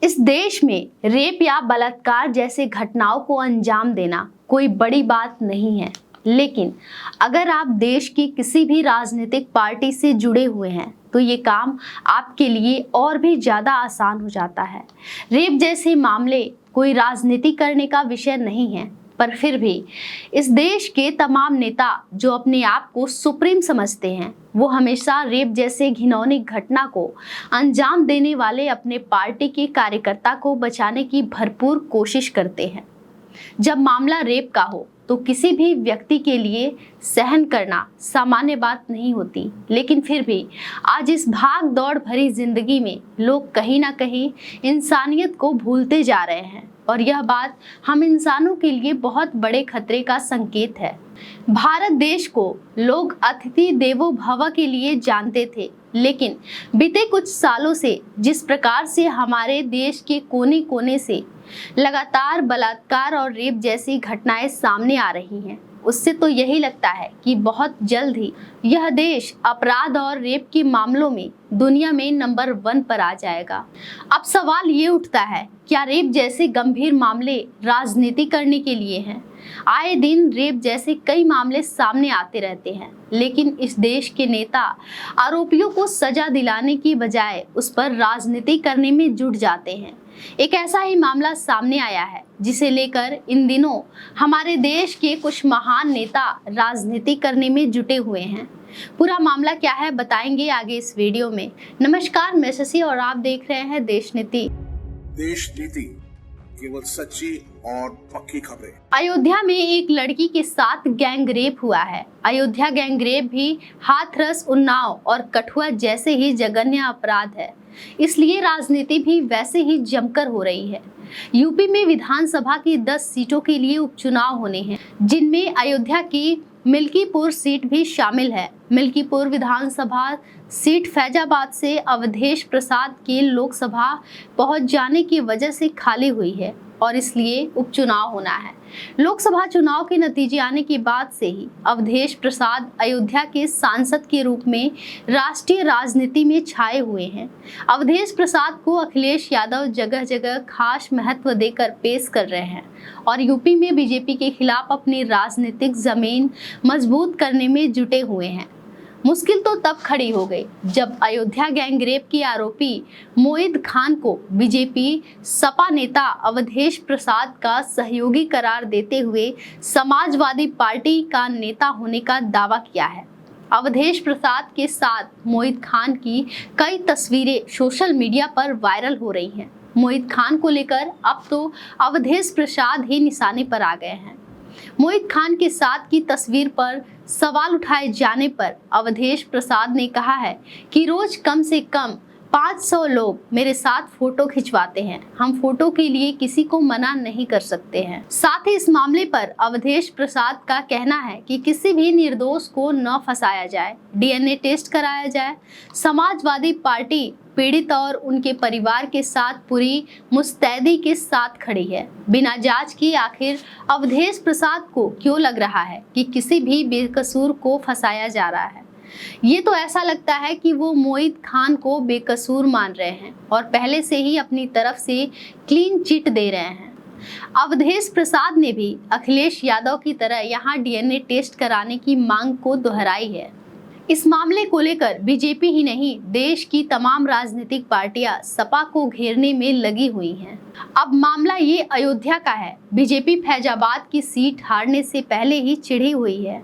इस देश में रेप या बलात्कार जैसे घटनाओं को अंजाम देना कोई बड़ी बात नहीं है, लेकिन अगर आप देश की किसी भी राजनीतिक पार्टी से जुड़े हुए हैं तो ये काम आपके लिए और भी ज़्यादा आसान हो जाता है। रेप जैसे मामले कोई राजनीति करने का विषय नहीं है, पर फिर भी इस देश के तमाम नेता जो अपने आप को सुप्रीम समझते हैं, वो हमेशा रेप जैसे घिनौनी घटना को अंजाम देने वाले अपने पार्टी के कार्यकर्ता को बचाने की भरपूर कोशिश करते हैं। जब मामला रेप का हो तो किसी भी व्यक्ति के लिए सहन करना सामान्य बात नहीं होती, लेकिन फिर भी आज इस भाग दौड़ भरी जिंदगी में लोग कहीं ना कहीं इंसानियत को भूलते जा रहे हैं, और यह बात हम इंसानों के लिए बहुत बड़े खतरे का संकेत है। भारत देश को लोग अतिथि देवो भव के लिए जानते थे, लेकिन बीते कुछ सालों से जिस प्रकार से हमारे देश के कोने कोने से लगातार बलात्कार और रेप जैसी घटनाएं सामने आ रही हैं, उससे तो यही लगता है कि बहुत जल्द ही यह देश अपराध और रेप के मामलों में दुनिया में नंबर 1 पर आ जाएगा। अब सवाल ये उठता है, क्या रेप जैसे गंभीर मामले राजनीति करने के लिए हैं? आए दिन रेप जैसे कई मामले सामने आते रहते हैं, लेकिन इस देश के नेता आरोपियों को सजा दिलाने की बजाय उस पर राजनीति करने में जुट जाते हैं। एक ऐसा ही मामला सामने आया है जिसे लेकर इन दिनों हमारे देश के कुछ महान नेता राजनीति करने में जुटे हुए हैं। पूरा मामला क्या है बताएंगे आगे इस वीडियो में। नमस्कार, मैं शशि और आप देख रहे हैं देश नीति। देश नीति, केवल सच्ची और पक्की खबरें। अयोध्या में एक लड़की के साथ गैंग रेप हुआ है। अयोध्या गैंग रेप भी हाथरस, उन्नाव और कठुआ जैसे ही जघन्य अपराध है, इसलिए राजनीति भी वैसे ही जमकर हो रही है। यूपी में विधानसभा की 10 सीटों के लिए उपचुनाव होने हैं, जिनमें अयोध्या की मिल्कीपुर सीट भी शामिल है। मिल्कीपुर विधानसभा सीट फैजाबाद से अवधेश प्रसाद के लोकसभा पहुंच जाने की वजह से खाली हुई है और इसलिए उपचुनाव होना है। लोकसभा चुनाव के नतीजे आने के बाद से ही अवधेश प्रसाद अयोध्या के सांसद के रूप में राष्ट्रीय राजनीति में छाए हुए हैं। अवधेश प्रसाद को अखिलेश यादव जगह जगह खास महत्व देकर पेश कर रहे हैं और यूपी में बीजेपी के खिलाफ अपनी राजनीतिक जमीन मजबूत करने में जुटे हुए हैं। मुश्किल तो तब खड़ी हो गई जब अयोध्या गैंग रेप के आरोपी मोहित खान को बीजेपी सपा नेता अवधेश प्रसाद का सहयोगी करार देते हुए समाजवादी पार्टी का नेता होने का दावा किया है। अवधेश प्रसाद के साथ मोहित खान की कई तस्वीरें सोशल मीडिया पर वायरल हो रही हैं। मोहित खान को लेकर अब तो अवधेश प्रसाद ही निशाने पर आ गए हैं। मोहित खान के साथ की तस्वीर पर सवाल उठाए जाने पर अवधेश प्रसाद ने कहा है कि रोज कम से कम 500 लोग मेरे साथ फोटो खिंचवाते हैं। हम फोटो के लिए किसी को मना नहीं कर सकते हैं। साथ ही इस मामले पर अवधेश प्रसाद का कहना है कि किसी भी निर्दोष को न फंसाया जाए, डीएनए टेस्ट कराया जाए। समाजवादी पार्टी पीड़ित और उनके परिवार के साथ पूरी मुस्तैदी के साथ खड़ी है। बिना जांच के आखिर अवधेश प्रसाद को क्यों लग रहा है कि किसी भी बेकसूर को फंसाया जा रहा है? ये तो ऐसा लगता है कि वो मोहित खान को बेकसूर मान रहे हैं और पहले से ही अपनी तरफ से क्लीन चिट दे रहे हैं। अवधेश प्रसाद ने भी अखिलेश यादव की तरह यहाँ डीएनए टेस्ट कराने की मांग को दोहराई है। इस मामले को लेकर बीजेपी ही नहीं, देश की तमाम राजनीतिक पार्टियां सपा को घेरने में लगी हुई हैं। अब मामला ये अयोध्या का है। बीजेपी फैजाबाद की सीट हारने से पहले ही चिढ़ी हुई है।